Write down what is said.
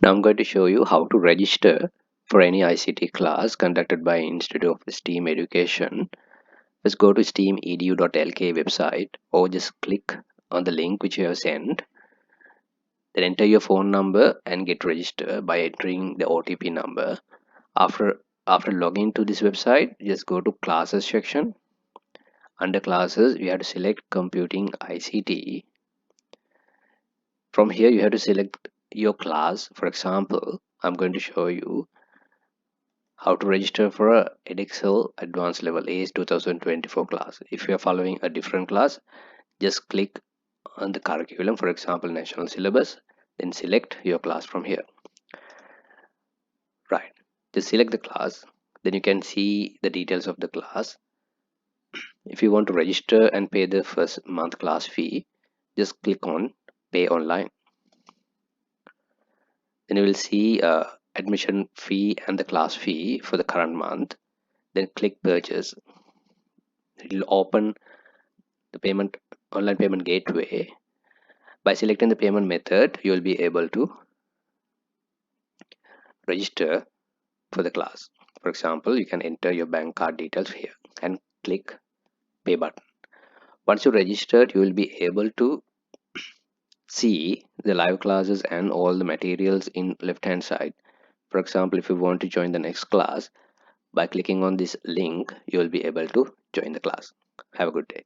Now I'm going to show you how to register for any ICT class conducted by Institute of STEAM Education. Just go to steamedu.lk website or just click on the link which you have sent. Then enter your phone number and get registered by entering the OTP number. After logging to this website, just go to classes section. Under classes, you have to select computing ICT. From here, you have to select your class. For example, I'm going to show you how to register for a edXL advanced level ACE 2024 class. If you are following a different class, just click on the curriculum, for example national syllabus, then select your class from here. Right, just select the class, then you can see the details of the class. If you want to register and pay the first month class fee, just click on pay online. Then you will see admission fee and the class fee for the current month. Then click purchase. It will open the payment online payment gateway. By selecting the payment method, you will be able to register for the class. For example, you can enter your bank card details here and click pay button. Once you registered, you will be able to see the live classes and all the materials in left hand side. For example, if you want to join the next class, by clicking on this link, you will be able to join the class. Have a good day.